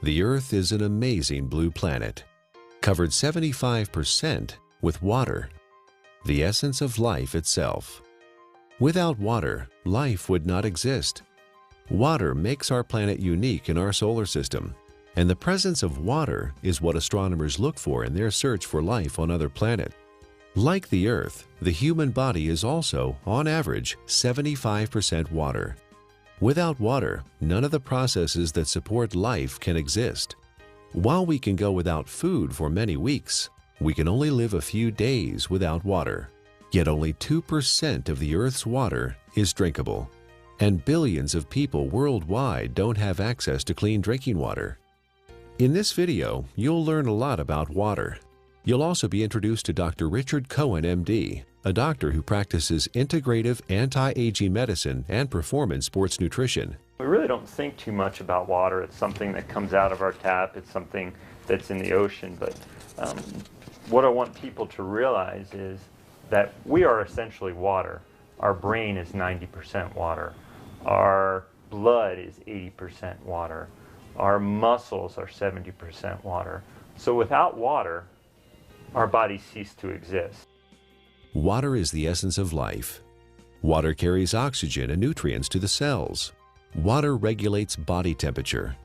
The Earth is an amazing blue planet, covered 75% with water, the essence of life itself. Without water, life would not exist. Water makes our planet unique in our solar system, and the presence of water is what astronomers look for in their search for life on other planets. Like the Earth, the human body is also, on average, 75% water. Without water, none of the processes that support life can exist. While we can go without food for many weeks, we can only live a few days without water. Yet only 2% of the Earth's water is drinkable, and billions of people worldwide don't have access to clean drinking water. In this video, you'll learn a lot about water. You'll also be introduced to Dr. Richard Cohen, MD, a doctor who practices integrative anti-aging medicine and performance sports nutrition. We really don't think too much about water. It's something that comes out of our tap. It's something that's in the ocean. But what I want people to realize is that we are essentially water. Our brain is 90% water. Our blood is 80% water. Our muscles are 70% water. So without water, our bodies cease to exist. Water is the essence of life. Water carries oxygen and nutrients to the cells. Water regulates body temperature.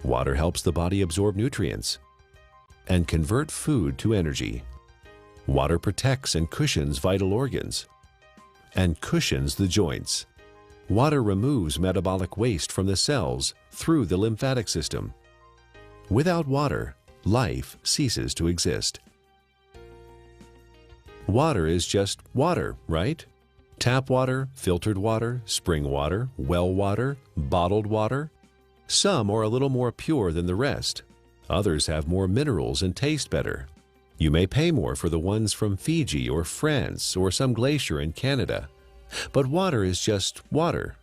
Water helps the body absorb nutrients and convert food to energy. Water protects and cushions vital organs and cushions the joints. Water removes metabolic waste from the cells through the lymphatic system. Without water, life ceases to exist. Water is just water, right? Tap water, filtered water, spring water, well water, bottled water. Some are a little more pure than the rest. Others have more minerals and taste better. You may pay more for the ones from Fiji or France or some glacier in Canada. But water is just water.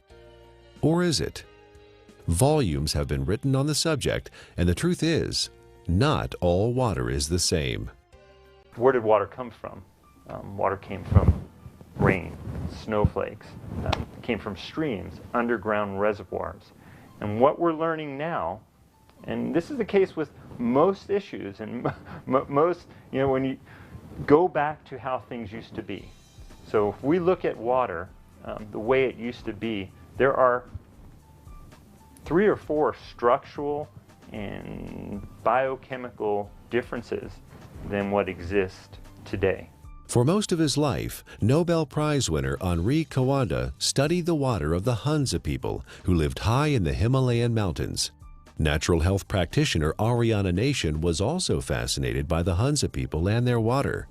Or is it? Volumes have been written on the subject, and the truth is, not all water is the same. Where did water come from? Water came from rain, snowflakes. It came from streams, underground reservoirs. And what we're learning now, and this is the case with most issues, and most, when you go back to how things used to be. So if we look at water, the way it used to be, there are 3 or 4 structural and biochemical differences than what exists today. For most of his life, Nobel Prize winner Henri Coanda studied the water of the Hunza people who lived high in the Himalayan mountains. Natural health practitioner Ariana Nation was also fascinated by the Hunza people and their water.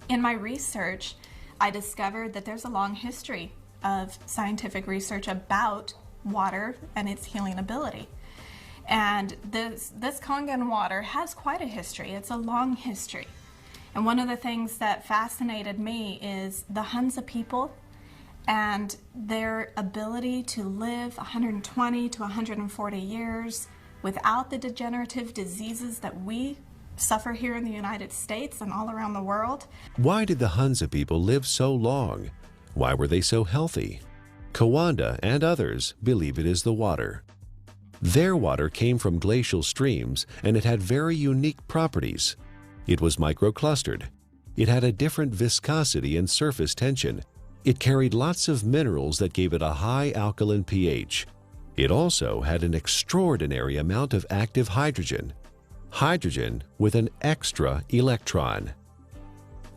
In my research, I discovered that there's a long history of scientific research about water and its healing ability. And this Kangen water has quite a history. It's a long history. And one of the things that fascinated me is the Hunza people and their ability to live 120 to 140 years without the degenerative diseases that we suffer here in the United States and all around the world. Why did the Hunza people live so long? Why were they so healthy? Coanda and others believe it is the water. Their water came from glacial streams, and it had very unique properties. It was microclustered. It had a different viscosity and surface tension. It carried lots of minerals that gave it a high alkaline pH. It also had an extraordinary amount of active hydrogen. Hydrogen with an extra electron.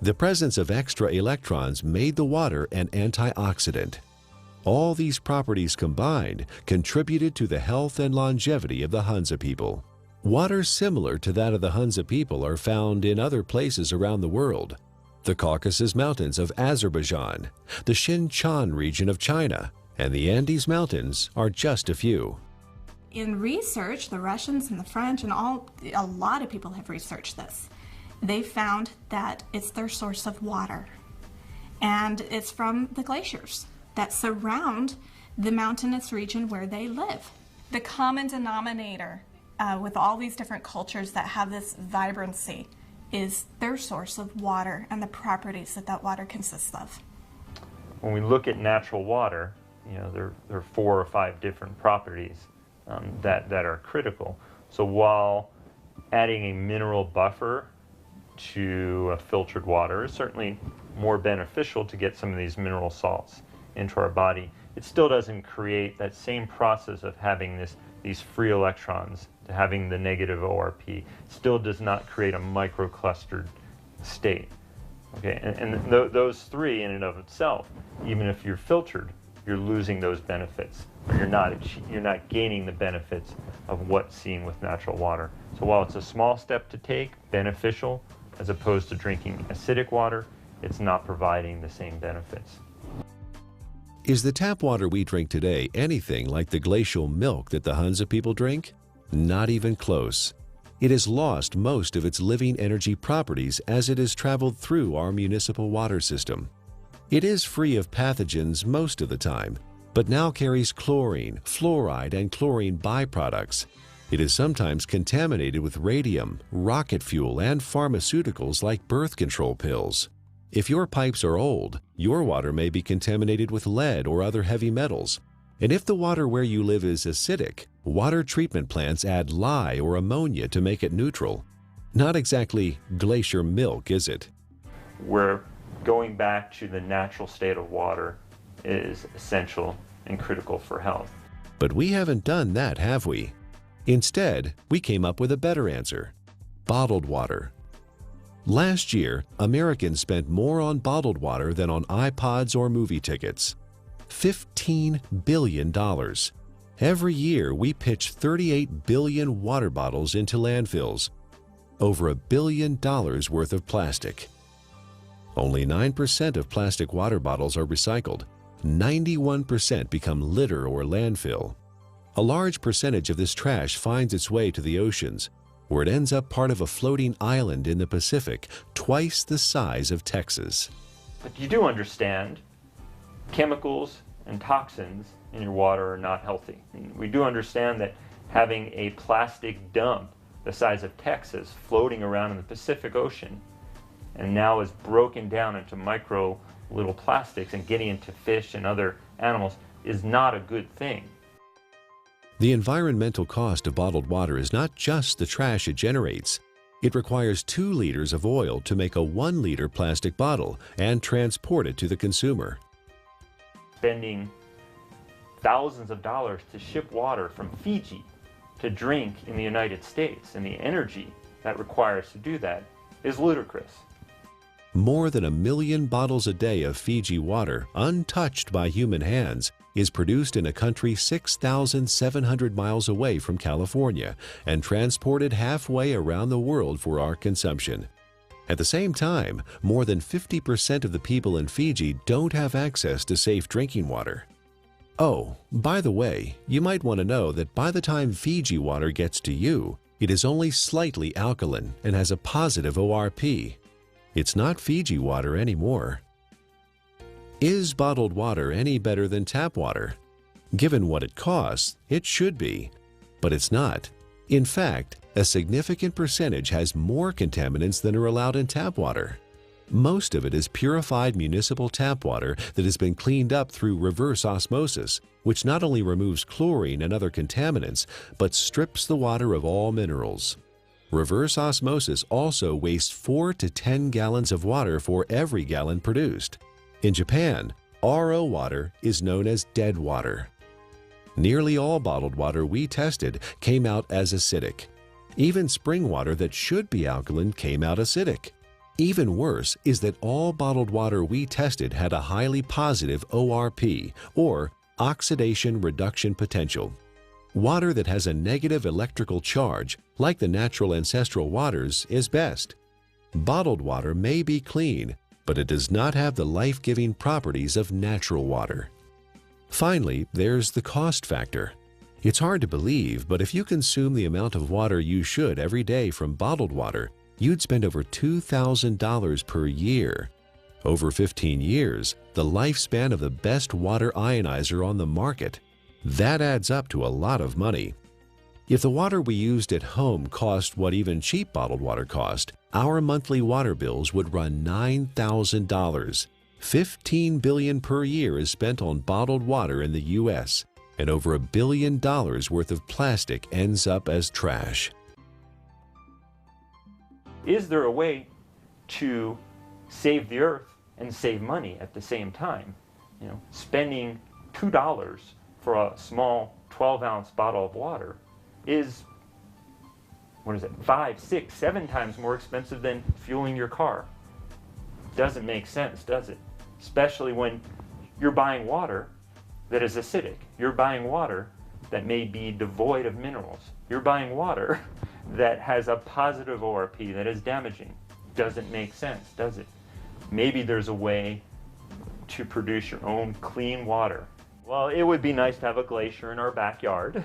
The presence of extra electrons made the water an antioxidant. All these properties combined contributed to the health and longevity of the Hunza people. Water similar to that of the Hunza people are found in other places around the world. The Caucasus Mountains of Azerbaijan, the Xinjiang region of China, and the Andes Mountains are just a few. In research, the Russians and the French and a lot of people have researched this. They found that it's their source of water. And it's from the glaciers that surround the mountainous region where they live. The common denominator with all these different cultures that have this vibrancy is their source of water and the properties that that water consists of. When we look at natural water, there are 4 or 5 different properties that are critical. So while adding a mineral buffer to filtered water is certainly more beneficial to get some of these mineral salts into our body, it still doesn't create that same process of having these free electrons, to having the negative ORP. It still does not create a microclustered state. Okay, and those three in and of itself, even if you're filtered, you're losing those benefits. Or you're not gaining the benefits of what's seen with natural water. So while it's a small step to take, beneficial, as opposed to drinking acidic water, it's not providing the same benefits. Is the tap water we drink today anything like the glacial milk that the Hunza people drink? Not even close. It has lost most of its living energy properties as it has traveled through our municipal water system. It is free of pathogens most of the time, but now carries chlorine, fluoride, and chlorine byproducts. It is sometimes contaminated with radium, rocket fuel, and pharmaceuticals like birth control pills. If your pipes are old, your water may be contaminated with lead or other heavy metals. And if the water where you live is acidic, water treatment plants add lye or ammonia to make it neutral. Not exactly glacier milk, is it? Where going back to the natural state of water is essential and critical for health. But we haven't done that, have we? Instead, we came up with a better answer: bottled water. Last year, Americans spent more on bottled water than on iPods or movie tickets. $15 billion. Every year, we pitch 38 billion water bottles into landfills. Over $1 billion worth of plastic. Only 9% of plastic water bottles are recycled. 91% become litter or landfill. A large percentage of this trash finds its way to the oceans, where it ends up part of a floating island in the Pacific, twice the size of Texas. But you do understand chemicals and toxins in your water are not healthy. And we do understand that having a plastic dump the size of Texas floating around in the Pacific Ocean and now is broken down into micro little plastics and getting into fish and other animals is not a good thing. The environmental cost of bottled water is not just the trash it generates. It requires 2 liters of oil to make a 1-liter plastic bottle and transport it to the consumer. Spending thousands of dollars to ship water from Fiji to drink in the United States, and the energy that requires to do that is ludicrous. More than 1 million bottles a day of Fiji water, untouched by human hands, is produced in a country 6,700 miles away from California and transported halfway around the world for our consumption. At the same time, more than 50% of the people in Fiji don't have access to safe drinking water. Oh, by the way, you might want to know that by the time Fiji water gets to you, it is only slightly alkaline and has a positive ORP. It's not Fiji water anymore. Is bottled water any better than tap water? Given what it costs, it should be, but it's not. In fact, a significant percentage has more contaminants than are allowed in tap water. Most of it is purified municipal tap water that has been cleaned up through reverse osmosis, which not only removes chlorine and other contaminants, but strips the water of all minerals. Reverse osmosis also wastes 4 to 10 gallons of water for every gallon produced. In Japan, RO water is known as dead water. Nearly all bottled water we tested came out as acidic. Even spring water that should be alkaline came out acidic. Even worse is that all bottled water we tested had a highly positive ORP, or oxidation reduction potential. Water that has a negative electrical charge, like the natural ancestral waters, is best. Bottled water may be clean, but it does not have the life-giving properties of natural water. Finally, there's the cost factor. It's hard to believe, but if you consume the amount of water you should every day from bottled water, you'd spend over $2,000 per year. Over 15 years, the lifespan of the best water ionizer on the market. That adds up to a lot of money. If the water we used at home cost what even cheap bottled water cost, our monthly water bills would run $9,000. $15 billion per year is spent on bottled water in the U.S. and over $1 billion worth of plastic ends up as trash. Is there a way to save the earth and save money at the same time? You know, spending $2 for a small 12-ounce bottle of water is, what is it, 5, 6, 7 times more expensive than fueling your car. Doesn't make sense, does it? Especially when you're buying water that is acidic. You're buying water that may be devoid of minerals. You're buying water that has a positive ORP that is damaging. Doesn't make sense, does it? Maybe there's a way to produce your own clean water. Well, it would be nice to have a glacier in our backyard,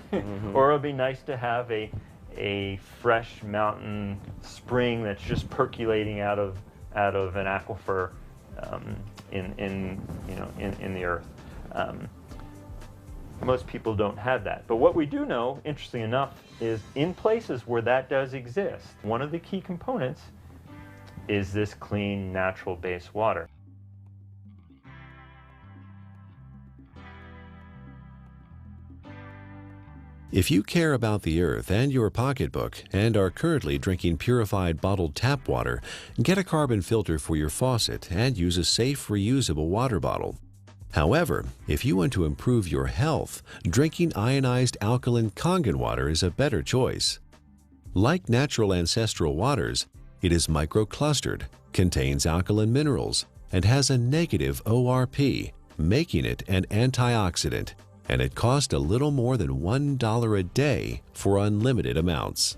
or it would be nice to have a fresh mountain spring that's just percolating out of an aquifer in the earth. Most people don't have that. But what we do know, interestingly enough, is in places where that does exist, one of the key components is this clean, natural-based water. If you care about the earth and your pocketbook and are currently drinking purified bottled tap water, get a carbon filter for your faucet and use a safe, reusable water bottle. However, if you want to improve your health, drinking ionized alkaline Kangen water is a better choice. Like natural ancestral waters, it is microclustered, contains alkaline minerals, and has a negative ORP, making it an antioxidant, and it costs a little more than $1 a day for unlimited amounts.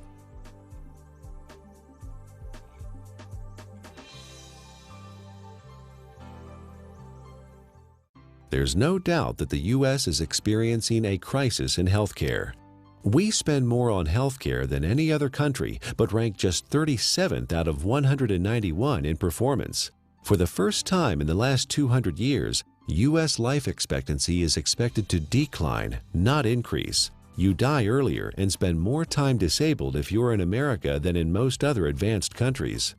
There's no doubt that the U.S. is experiencing a crisis in healthcare. We spend more on healthcare than any other country, but rank just 37th out of 191 in performance. For the first time in the last 200 years, U.S. life expectancy is expected to decline, not increase. You die earlier and spend more time disabled if you're in America than in most other advanced countries.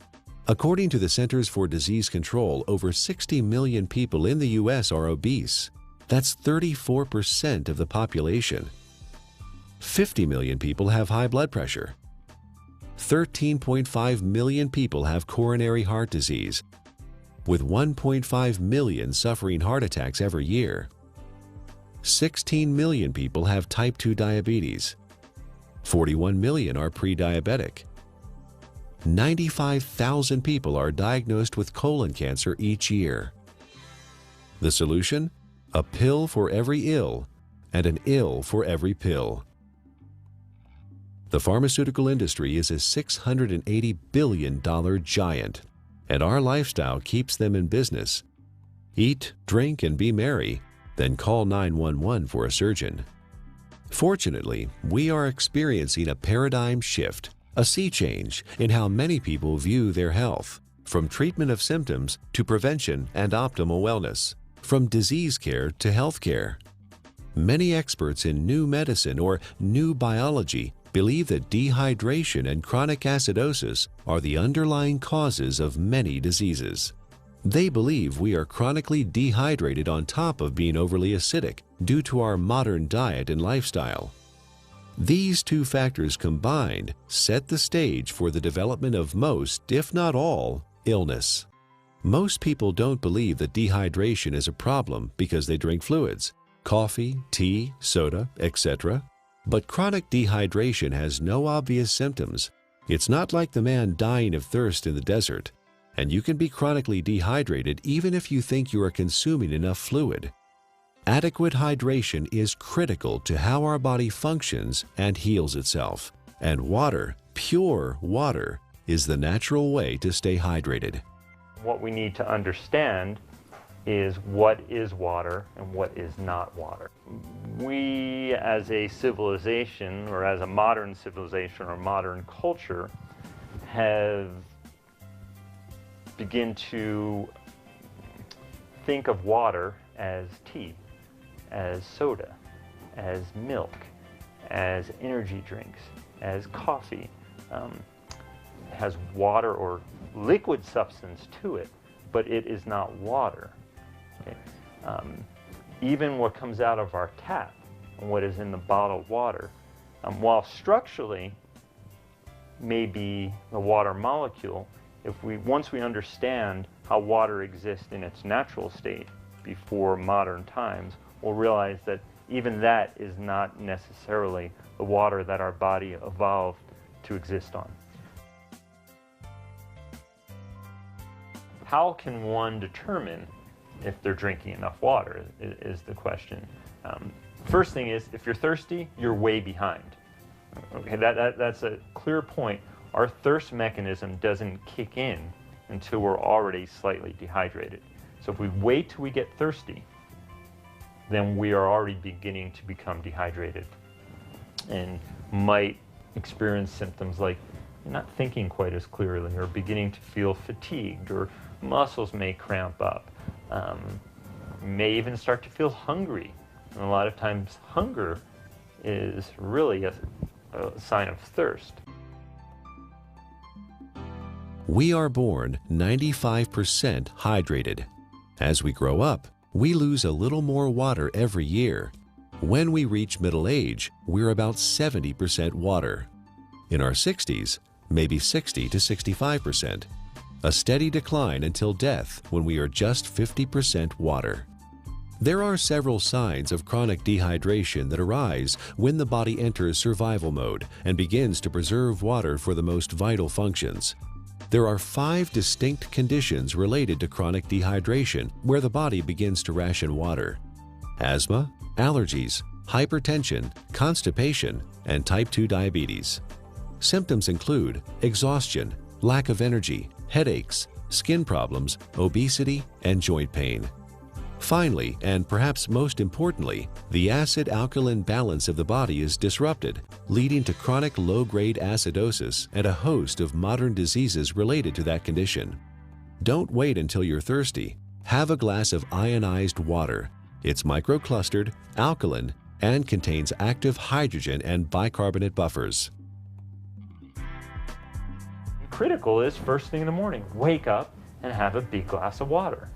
According to the Centers for Disease Control, over 60 million people in the U.S. are obese. That's 34% of the population. 50 million people have high blood pressure. 13.5 million people have coronary heart disease, with 1.5 million suffering heart attacks every year. 16 million people have type 2 diabetes. 41 million are pre-diabetic. 95,000 people are diagnosed with colon cancer each year. The solution? A pill for every ill and an ill for every pill. The pharmaceutical industry is a $680 billion giant, and our lifestyle keeps them in business. Eat, drink, and be merry, then call 911 for a surgeon. Fortunately, we are experiencing a paradigm shift, a sea change in how many people view their health, from treatment of symptoms to prevention and optimal wellness, from disease care to health care. Many experts in new medicine or new biology believe that dehydration and chronic acidosis are the underlying causes of many diseases. They believe we are chronically dehydrated on top of being overly acidic due to our modern diet and lifestyle. These two factors combined set the stage for the development of most, if not all, illness. Most people don't believe that dehydration is a problem because they drink fluids, coffee, tea, soda, etc. But chronic dehydration has no obvious symptoms. It's not like the man dying of thirst in the desert, and you can be chronically dehydrated even if you think you are consuming enough fluid. Adequate hydration is critical to how our body functions and heals itself, and water, pure water, is the natural way to stay hydrated. What we need to understand is what is water and what is not water. We as a civilization, or as a modern civilization or modern culture, have begun to think of water as tea, as soda, as milk, as energy drinks, as coffee. Has water or liquid substance to it, but it is not water. Okay? Even what comes out of our tap and what is in the bottled water. While structurally may be the water molecule, once we understand how water exists in its natural state before modern times, we'll realize that even that is not necessarily the water that our body evolved to exist on. How can one determine if they're drinking enough water is the question. First thing is, if you're thirsty, you're way behind. Okay, that's a clear point. Our thirst mechanism doesn't kick in until we're already slightly dehydrated. So if we wait till we get thirsty, then we are already beginning to become dehydrated and might experience symptoms like not thinking quite as clearly, or beginning to feel fatigued, or muscles may cramp up, may even start to feel hungry. And a lot of times hunger is really a sign of thirst. We are born 95% hydrated. As we grow up, we lose a little more water every year. When we reach middle age, we're about 70% water. In our 60s, maybe 60 to 65%. A steady decline until death when we are just 50% water. There are several signs of chronic dehydration that arise when the body enters survival mode and begins to preserve water for the most vital functions. There are 5 distinct conditions related to chronic dehydration where the body begins to ration water: asthma, allergies, hypertension, constipation, and type 2 diabetes. Symptoms include exhaustion, lack of energy, headaches, skin problems, obesity, and joint pain. Finally, and perhaps most importantly, the acid-alkaline balance of the body is disrupted, leading to chronic low-grade acidosis and a host of modern diseases related to that condition. Don't wait until you're thirsty. Have a glass of ionized water. It's microclustered, alkaline, and contains active hydrogen and bicarbonate buffers. Critical is first thing in the morning, wake up and have a big glass of water.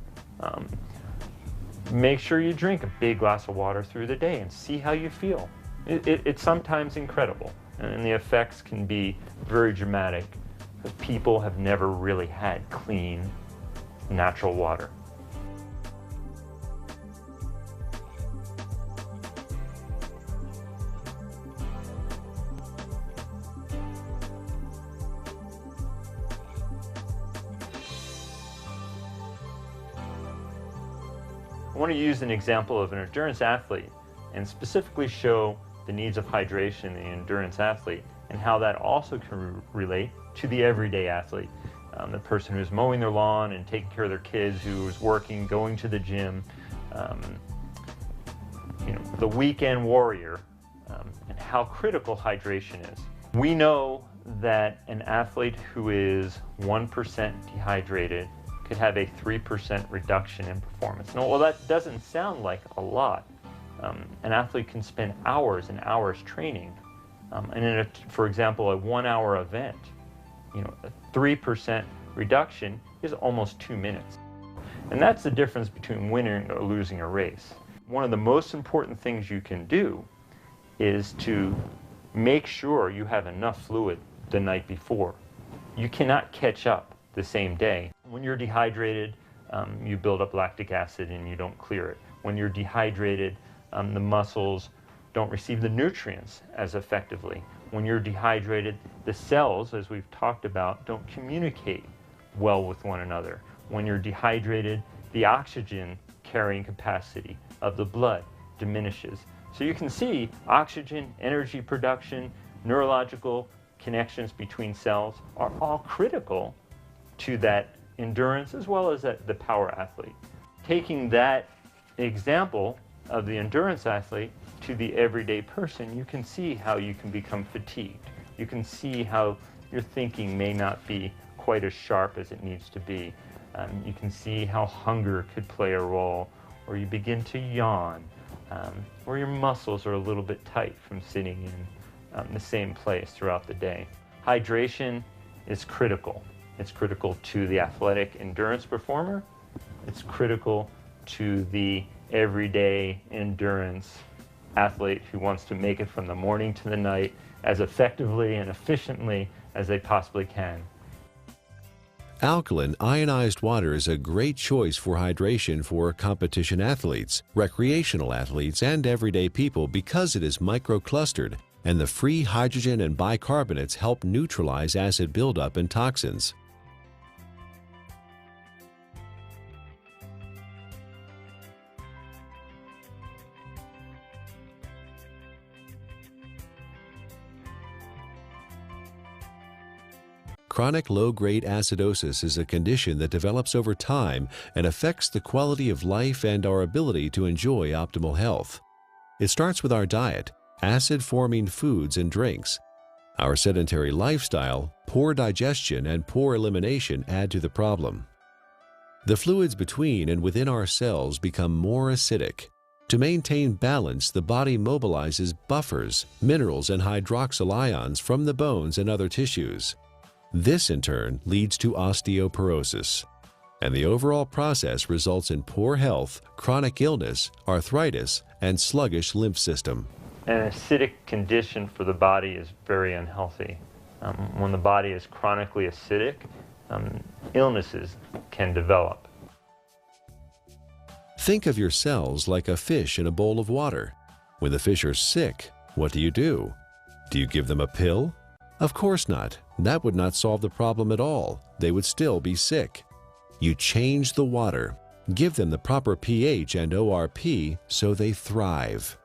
Make sure you drink a big glass of water through the day and see how you feel. It's sometimes incredible, and the effects can be very dramatic. People have never really had clean, natural water. I want to use an example of an endurance athlete and specifically show the needs of hydration in the endurance athlete and how that also can relate to the everyday athlete. The person who's mowing their lawn and taking care of their kids, who is working, going to the gym, the weekend warrior, and how critical hydration is. We know that an athlete who is 1% dehydrated could have a 3% reduction in performance. Now, well, that doesn't sound like a lot. An athlete can spend hours and hours training, and for example, a 1-hour event, a 3% reduction is almost 2 minutes. And that's the difference between winning or losing a race. One of the most important things you can do is to make sure you have enough fluid the night before. You cannot catch up the same day. When you're dehydrated, you build up lactic acid and you don't clear it. When you're dehydrated, the muscles don't receive the nutrients as effectively. When you're dehydrated, the cells, as we've talked about, don't communicate well with one another. When you're dehydrated, the oxygen carrying capacity of the blood diminishes. So you can see oxygen, energy production, neurological connections between cells are all critical to that endurance as well as the power athlete. Taking that example of the endurance athlete to the everyday person, you can see how you can become fatigued. You can see how your thinking may not be quite as sharp as it needs to be. You can see how hunger could play a role, or you begin to yawn, or your muscles are a little bit tight from sitting in the same place throughout the day. Hydration is critical. It's critical to the athletic endurance performer. It's critical to the everyday endurance athlete who wants to make it from the morning to the night as effectively and efficiently as they possibly can. Alkaline ionized water is a great choice for hydration for competition athletes, recreational athletes, and everyday people because it is microclustered, and the free hydrogen and bicarbonates help neutralize acid buildup and toxins. Chronic low-grade acidosis is a condition that develops over time and affects the quality of life and our ability to enjoy optimal health. It starts with our diet, acid-forming foods and drinks. Our sedentary lifestyle, poor digestion, and poor elimination add to the problem. The fluids between and within our cells become more acidic. To maintain balance, the body mobilizes buffers, minerals, and hydroxyl ions from the bones and other tissues. This, in turn, leads to osteoporosis, and the overall process results in poor health, chronic illness, arthritis, and sluggish lymph system. An acidic condition for the body is very unhealthy. When the body is chronically acidic, illnesses can develop. Think of your cells like a fish in a bowl of water. When the fish are sick, what do? Do you give them a pill? Of course not. That would not solve the problem at all. They would still be sick. You change the water, give them the proper pH and ORP so they thrive.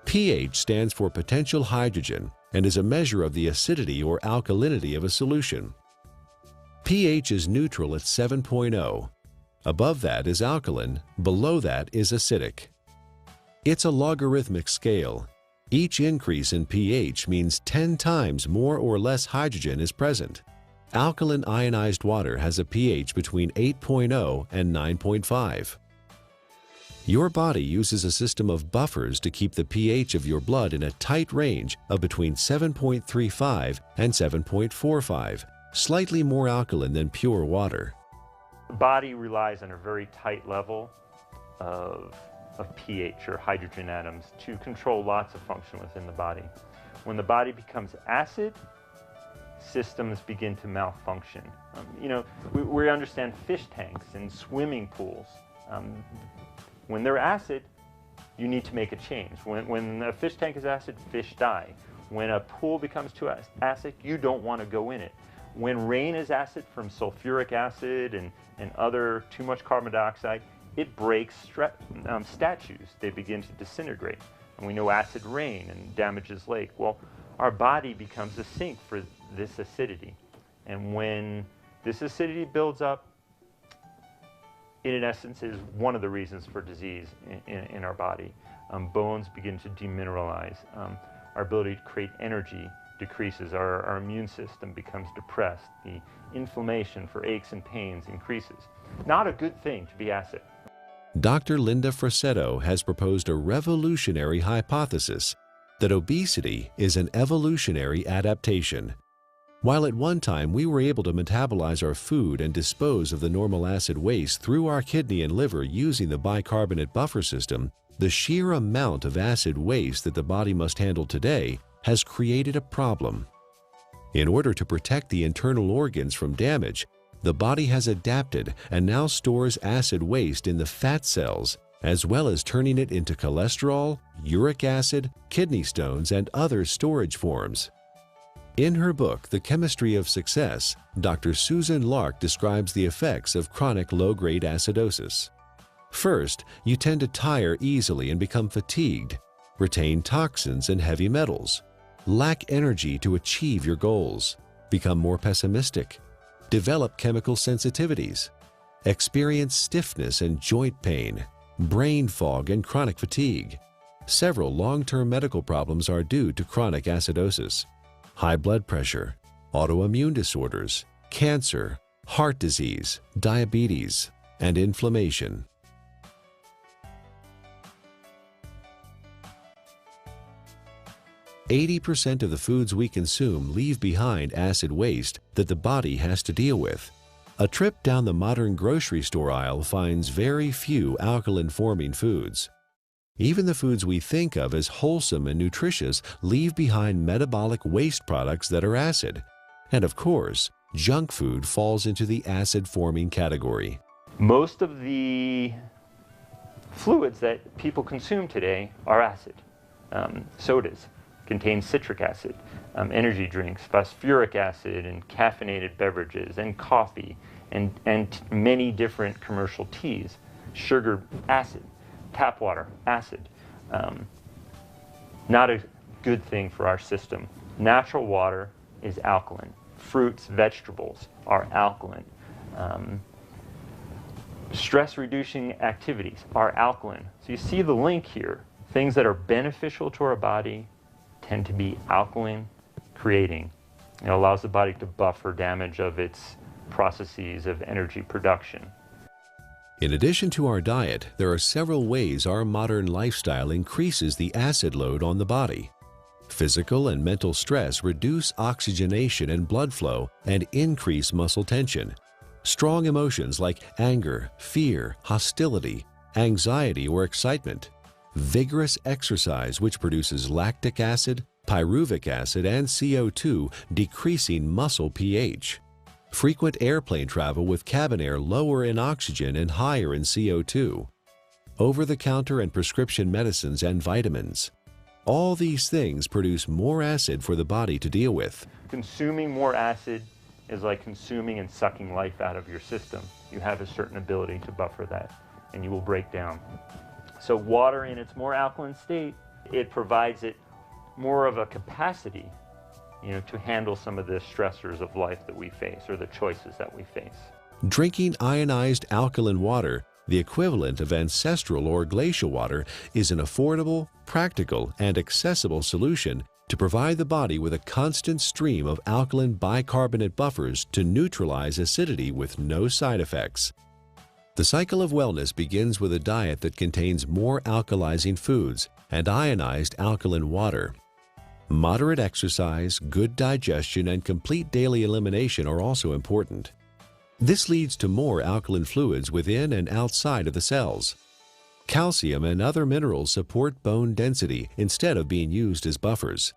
pH stands for potential hydrogen and is a measure of the acidity or alkalinity of a solution. pH is neutral at 7.0. Above that is alkaline, below that is acidic. It's a logarithmic scale. Each increase in pH means 10 times more or less hydrogen is present. Alkaline ionized water has a pH between 8.0 and 9.5. Your body uses a system of buffers to keep the pH of your blood in a tight range of between 7.35 and 7.45, slightly more alkaline than pure water. The body relies on a very tight level of pH, or hydrogen atoms, to control lots of function within the body. When the body becomes acid, systems begin to malfunction. We understand fish tanks and swimming pools. When they're acid, you need to make a change. When a fish tank is acid, fish die. When a pool becomes too acid, you don't want to go in it. When rain is acid from sulfuric acid and other too much carbon dioxide, it breaks statues. They begin to disintegrate. And we know acid rain and damages lake. Well, our body becomes a sink for this acidity. And when this acidity builds up, it in essence is one of the reasons for disease in our body. Bones begin to demineralize. Our ability to create energy decreases. Our immune system becomes depressed. The inflammation for aches and pains increases. Not a good thing to be acid. Dr. Linda Frassetto has proposed a revolutionary hypothesis that obesity is an evolutionary adaptation. While at one time we were able to metabolize our food and dispose of the normal acid waste through our kidney and liver using the bicarbonate buffer system, the sheer amount of acid waste that the body must handle today has created a problem. In order to protect the internal organs from damage, the body has adapted and now stores acid waste in the fat cells, as well as turning it into cholesterol, uric acid, kidney stones, and other storage forms. In her book, The Chemistry of Success, Dr. Susan Lark describes the effects of chronic low-grade acidosis. First, you tend to tire easily and become fatigued, retain toxins and heavy metals, lack energy to achieve your goals, become more pessimistic, develop chemical sensitivities, experience stiffness and joint pain, brain fog, and chronic fatigue. Several long-term medical problems are due to chronic acidosis: high blood pressure, autoimmune disorders, cancer, heart disease, diabetes, and inflammation. %80 of the foods we consume leave behind acid waste that the body has to deal with. A trip down the modern grocery store aisle finds very few alkaline-forming foods. Even the foods we think of as wholesome and nutritious leave behind metabolic waste products that are acid. And of course, junk food falls into the acid-forming category. Most of the fluids that people consume today are acid. Sodas contain citric acid, energy drinks, phosphoric acid, and caffeinated beverages, and coffee, and many different commercial teas. Sugar, acid. Tap water, acid. Not a good thing for our system. Natural water is alkaline. Fruits, vegetables are alkaline. Stress-reducing activities are alkaline. So you see the link here. Things that are beneficial to our body tend to be alkaline creating. It allows the body to buffer damage of its processes of energy production. In addition to our diet, there are several ways our modern lifestyle increases the acid load on the body. Physical and mental stress reduce oxygenation and blood flow and increase muscle tension. Strong emotions like anger, fear, hostility, anxiety, or excitement. Vigorous exercise, which produces lactic acid, pyruvic acid, and CO2, decreasing muscle pH. Frequent airplane travel with cabin air lower in oxygen and higher in CO2. Over-the-counter and prescription medicines and vitamins. All these things produce more acid for the body to deal with. Consuming more acid is like consuming and sucking life out of your system. You have a certain ability to buffer that, and you will break down. So water in its more alkaline state, it provides it more of a capacity, to handle some of the stressors of life that we face, or the choices that we face. Drinking ionized alkaline water, the equivalent of ancestral or glacial water, is an affordable, practical, and accessible solution to provide the body with a constant stream of alkaline bicarbonate buffers to neutralize acidity with no side effects. The cycle of wellness begins with a diet that contains more alkalizing foods and ionized alkaline water. Moderate exercise, good digestion, and complete daily elimination are also important. This leads to more alkaline fluids within and outside of the cells. Calcium and other minerals support bone density instead of being used as buffers.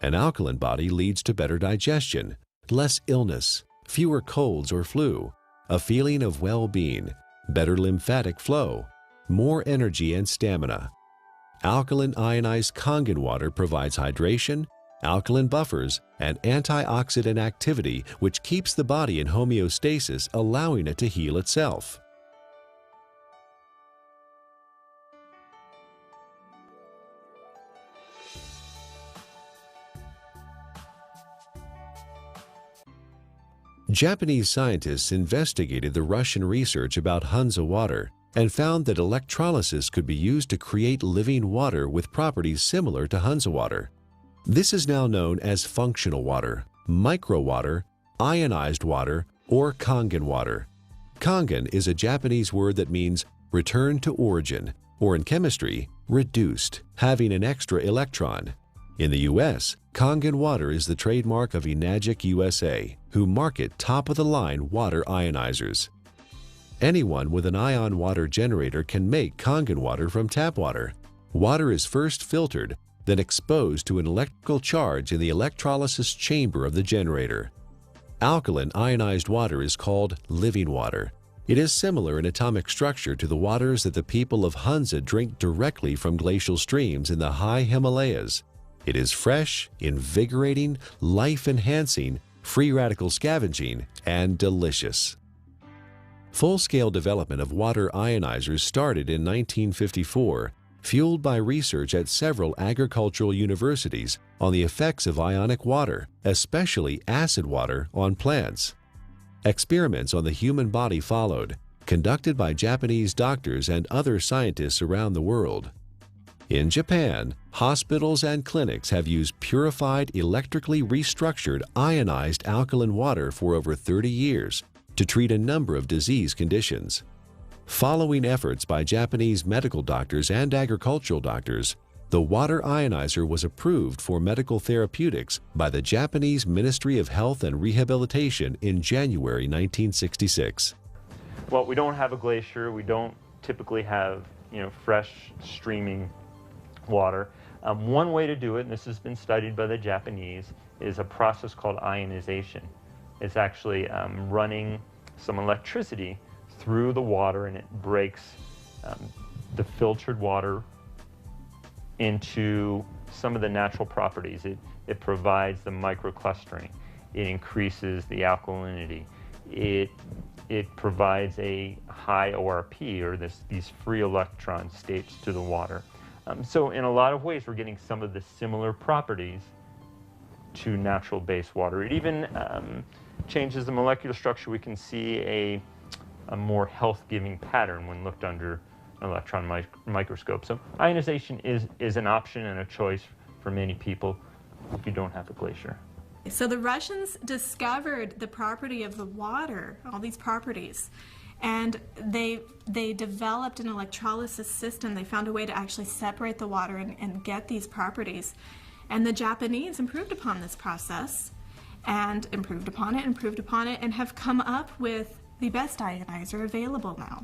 An alkaline body leads to better digestion, less illness, fewer colds or flu, a feeling of well-being, better lymphatic flow, more energy and stamina. Alkaline ionized Kangen water provides hydration, alkaline buffers, and antioxidant activity, which keeps the body in homeostasis, allowing it to heal itself. Japanese scientists investigated the Russian research about Hansa water and found that electrolysis could be used to create living water with properties similar to Hansa water. This is now known as functional water, micro water, ionized water, or Kangen water. Kangen is a Japanese word that means return to origin, or in chemistry, reduced, having an extra electron. In the U.S., Kangen water is the trademark of Enagic USA, who market top-of-the-line water ionizers. Anyone with an ion water generator can make Kangen water from tap water. Water is first filtered, then exposed to an electrical charge in the electrolysis chamber of the generator. Alkaline ionized water is called living water. It is similar in atomic structure to the waters that the people of Hansa drink directly from glacial streams in the high Himalayas. It is fresh, invigorating, life-enhancing, free radical scavenging, and delicious. Full-scale development of water ionizers started in 1954, fueled by research at several agricultural universities on the effects of ionic water, especially acid water, on plants. Experiments on the human body followed, conducted by Japanese doctors and other scientists around the world. In Japan, hospitals and clinics have used purified, electrically restructured, ionized alkaline water for over 30 years to treat a number of disease conditions. Following efforts by Japanese medical doctors and agricultural doctors, the water ionizer was approved for medical therapeutics by the Japanese Ministry of Health and Rehabilitation in January 1966. Well, we don't have a glacier. We don't typically have fresh streaming water. One way to do it, and this has been studied by the Japanese, is a process called ionization. It's actually running some electricity through the water, and it breaks the filtered water into some of the natural properties. It provides the microclustering. It increases the alkalinity. It provides a high ORP, or these free electron states, to the water. So in a lot of ways, we're getting some of the similar properties to natural base water. It even changes the molecular structure. We can see a more health-giving pattern when looked under an electron microscope. So ionization is an option and a choice for many people if you don't have a glacier. So the Russians discovered the property of the water, all these properties, and they developed an electrolysis system. They found a way to actually separate the water and get these properties. And the Japanese improved upon this process and improved upon it, and have come up with the best ionizer available now.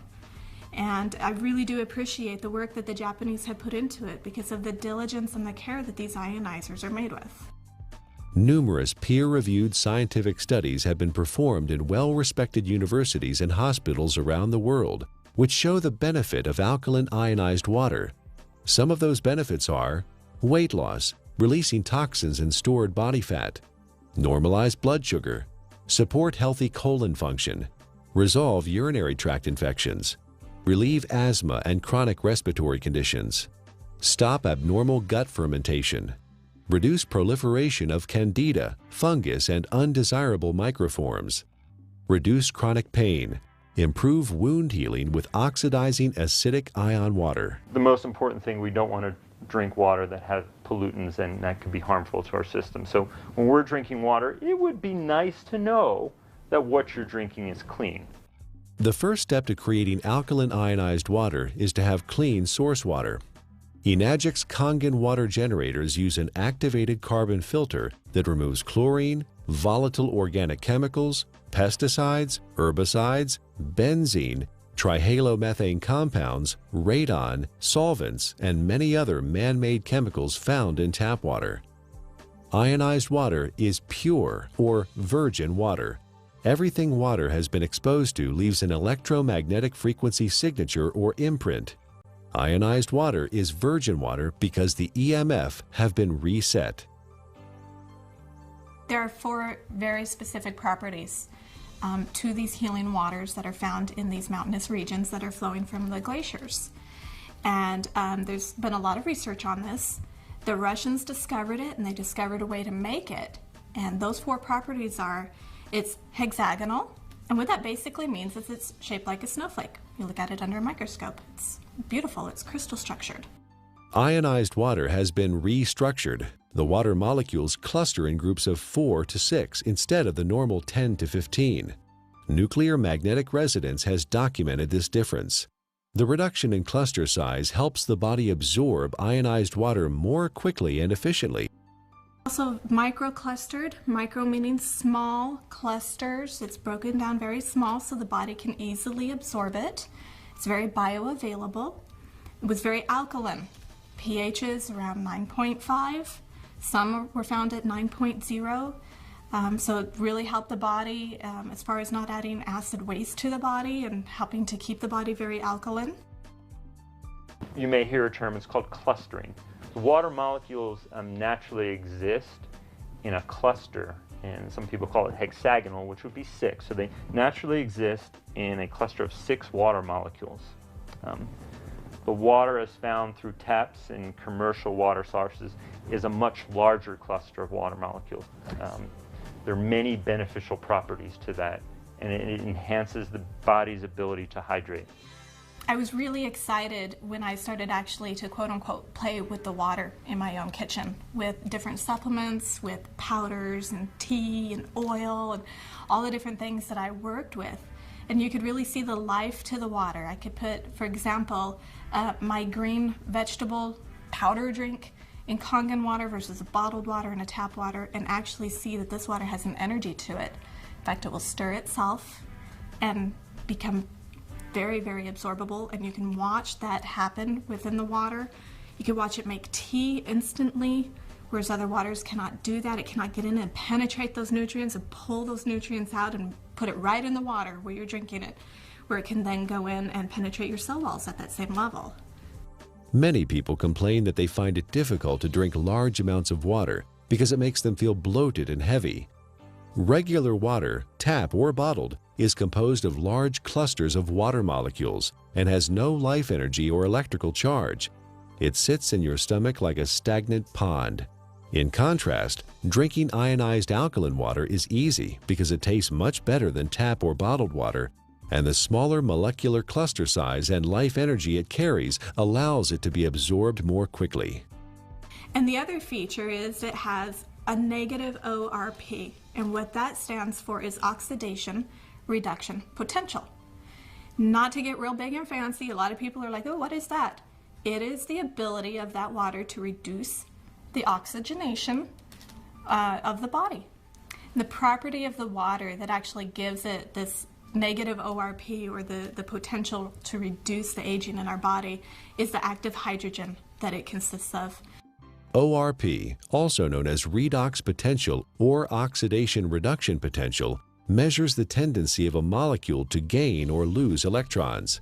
And I really do appreciate the work that the Japanese have put into it because of the diligence and the care that these ionizers are made with. Numerous peer-reviewed scientific studies have been performed in well-respected universities and hospitals around the world, which show the benefit of alkaline ionized water. Some of those benefits are weight loss, releasing toxins and stored body fat, normalize blood sugar, support healthy colon function, resolve urinary tract infections, relieve asthma and chronic respiratory conditions, stop abnormal gut fermentation, reduce proliferation of candida, fungus, and undesirable microforms, reduce chronic pain, improve wound healing with oxidizing acidic ion water. The most important thing, we don't want to drink water that has pollutants, and that could be harmful to our system. So when we're drinking water, it would be nice to know that what you're drinking is clean. The first step to creating alkaline ionized water is to have clean source water. Enagic's Kangen Water generators use an activated carbon filter that removes chlorine, volatile organic chemicals, pesticides, herbicides, benzene, trihalomethane compounds, radon, solvents, and many other man-made chemicals found in tap water. Ionized water is pure or virgin water. Everything water has been exposed to leaves an electromagnetic frequency signature or imprint. Ionized water is virgin water because the EMF have been reset. There are 4 very specific properties to these healing waters that are found in these mountainous regions that are flowing from the glaciers. And there's been a lot of research on this. The Russians discovered it, and they discovered a way to make it. And those 4 properties are, it's hexagonal, and what that basically means is it's shaped like a snowflake. You look at it under a microscope. It's beautiful. It's crystal structured. Ionized water has been restructured. The water molecules cluster in groups of 4 to 6 instead of the normal 10 to 15. Nuclear magnetic resonance has documented this difference. The reduction in cluster size helps the body absorb ionized water more quickly and efficiently. Also micro-clustered, micro meaning small clusters. It's broken down very small so the body can easily absorb it. It's very bioavailable. It was very alkaline. pHs around 9.5. Some were found at 9.0. So it really helped the body as far as not adding acid waste to the body and helping to keep the body very alkaline. You may hear a term, it's called clustering. The water molecules naturally exist in a cluster, and some people call it hexagonal, which would be 6. So they naturally exist in a cluster of 6 water molecules. The water as found through taps and commercial water sources is a much larger cluster of water molecules. There are many beneficial properties to that, and it enhances the body's ability to hydrate. I was really excited when I started actually to quote-unquote play with the water in my own kitchen with different supplements, with powders and tea and oil and all the different things that I worked with. And you could really see the life to the water. I could put, for example, my green vegetable powder drink in Kangen water versus a bottled water and a tap water, and actually see that this water has an energy to it. In fact, it will stir itself and become very, very absorbable, and you can watch that happen within the water. You can watch it make tea instantly, whereas other waters cannot do that. It cannot get in and penetrate those nutrients and pull those nutrients out and put it right in the water where you're drinking it, where it can then go in and penetrate your cell walls at that same level. Many people complain that they find it difficult to drink large amounts of water because it makes them feel bloated and heavy. Regular water, tap or bottled, is composed of large clusters of water molecules and has no life energy or electrical charge. It sits in your stomach like a stagnant pond. In contrast, drinking ionized alkaline water is easy because it tastes much better than tap or bottled water, and the smaller molecular cluster size and life energy it carries allows it to be absorbed more quickly. And the other feature is it has a negative ORP, and what that stands for is oxidation reduction potential. Not to get real big and fancy, a lot of people are like, oh, what is that? It is the ability of that water to reduce the oxygenation of the body. And the property of the water that actually gives it this negative ORP, or the potential to reduce the aging in our body, is the active hydrogen that it consists of. ORP, also known as redox potential or oxidation reduction potential, measures the tendency of a molecule to gain or lose electrons.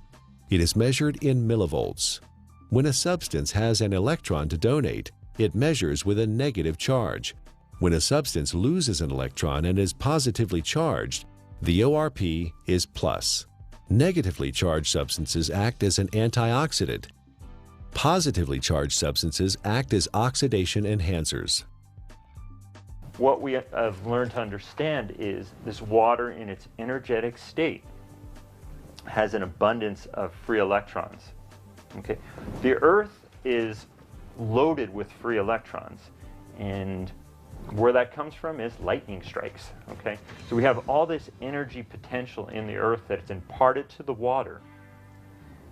It is measured in millivolts. When a substance has an electron to donate, it measures with a negative charge. When a substance loses an electron and is positively charged, the ORP is plus. Negatively charged substances act as an antioxidant. Positively charged substances act as oxidation enhancers. What we have learned to understand is this water in its energetic state has an abundance of free electrons. Okay? The Earth is loaded with free electrons, and where that comes from is lightning strikes. Okay? So we have all this energy potential in the Earth that's imparted to the water,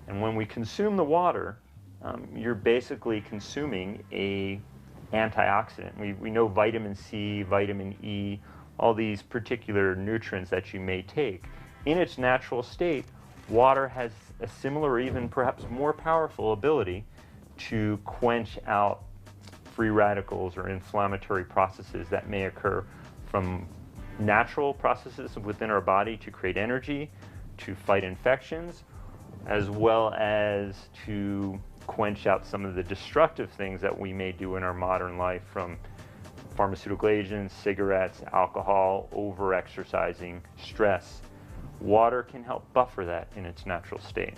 and when we consume the water, you're basically consuming a antioxidant. We know vitamin C, vitamin E, all these particular nutrients that you may take. In its natural state, water has a similar, even perhaps more powerful ability to quench out free radicals or inflammatory processes that may occur from natural processes within our body to create energy, to fight infections, as well as to quench out some of the destructive things that we may do in our modern life, from pharmaceutical agents, cigarettes, alcohol, over-exercising, stress. Water can help buffer that in its natural state.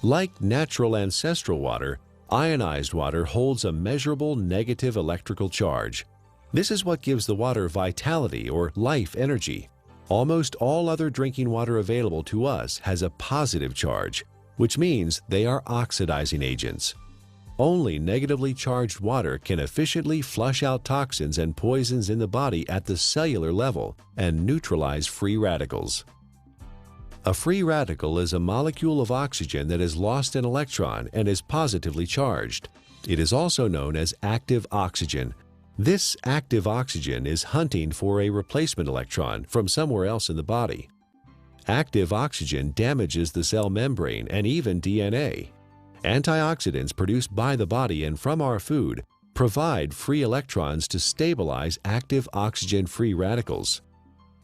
Like natural ancestral water, ionized water holds a measurable negative electrical charge. This is what gives the water vitality or life energy. Almost all other drinking water available to us has a positive charge, which means they are oxidizing agents. Only negatively charged water can efficiently flush out toxins and poisons in the body at the cellular level and neutralize free radicals. A free radical is a molecule of oxygen that has lost an electron and is positively charged. It is also known as active oxygen. This active oxygen is hunting for a replacement electron from somewhere else in the body. Active oxygen damages the cell membrane and even DNA. Antioxidants produced by the body and from our food provide free electrons to stabilize active oxygen-free radicals.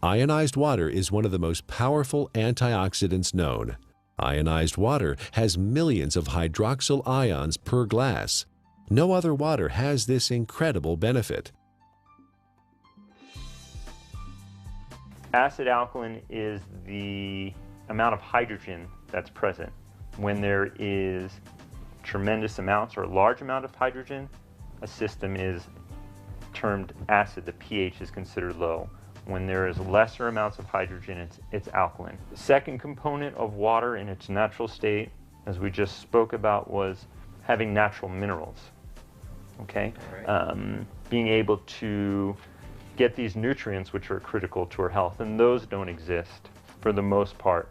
Ionized water is one of the most powerful antioxidants known. Ionized water has millions of hydroxyl ions per glass. No other water has this incredible benefit. Acid alkaline is the amount of hydrogen that's present. When there is tremendous amounts or a large amount of hydrogen, a system is termed acid. The pH is considered low. When there is lesser amounts of hydrogen, it's alkaline. The second component of water in its natural state, as we just spoke about, was having natural minerals. Okay? Right. Being able to get these nutrients which are critical to our health, and those don't exist for the most part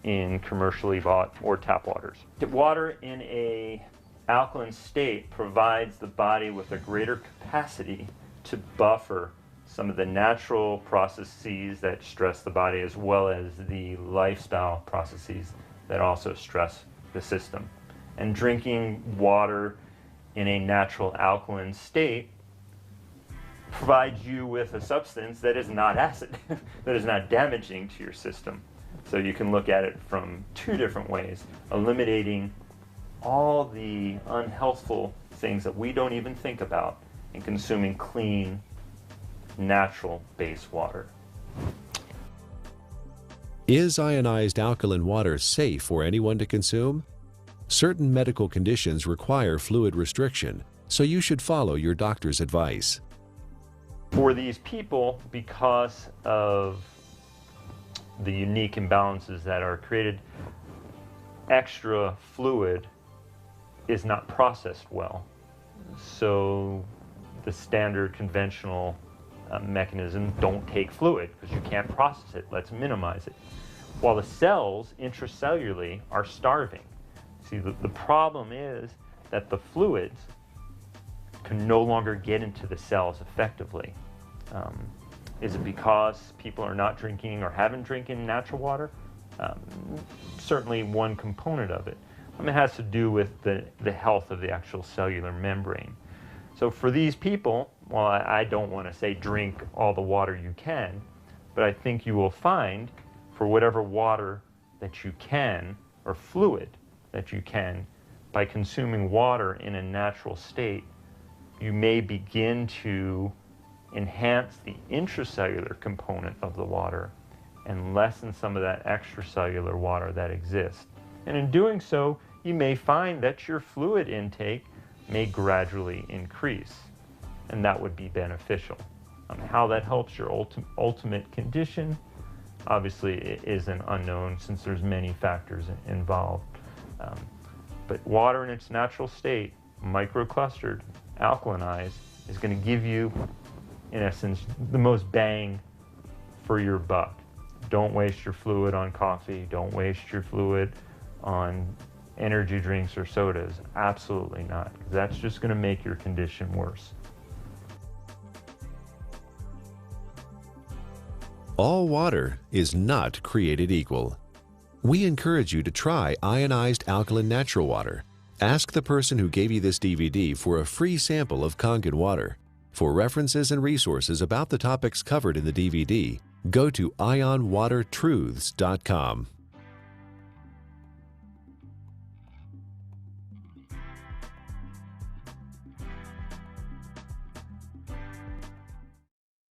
in commercially bought or tap waters. Water in a alkaline state provides the body with a greater capacity to buffer some of the natural processes that stress the body, as well as the lifestyle processes that also stress the system. And drinking water in a natural alkaline state provides you with a substance that is not acid, that is not damaging to your system. So you can look at it from two different ways, eliminating all the unhealthful things that we don't even think about and consuming clean, natural base water. Is ionized alkaline water safe for anyone to consume? Certain medical conditions require fluid restriction, so you should follow your doctor's advice. For these people, because of the unique imbalances that are created, extra fluid is not processed well. So the standard conventional mechanism, don't take fluid because you can't process it. Let's minimize it. While the cells intracellularly are starving. See, the problem is that the fluids can no longer get into the cells effectively. Is it because people are not drinking or haven't drinking natural water? Certainly one component of it. It has to do with the health of the actual cellular membrane. So for these people, well, I don't want to say drink all the water you can, but I think you will find for whatever water that you can, or fluid that you can, by consuming water in a natural state, you may begin to enhance the intracellular component of the water and lessen some of that extracellular water that exists. And in doing so, you may find that your fluid intake may gradually increase, and that would be beneficial. How that helps your ultimate condition, obviously it is an unknown since there's many factors involved. But water in its natural state, microclustered, alkalinized, is going to give you, in essence, the most bang for your buck. Don't waste your fluid on coffee. Don't waste your fluid on energy drinks or sodas. Absolutely not. That's just going to make your condition worse. All water is not created equal. We encourage you to try ionized alkaline natural water. Ask the person who gave you this DVD for a free sample of Kangen Water. For references and resources about the topics covered in the DVD, go to ionwatertruths.com.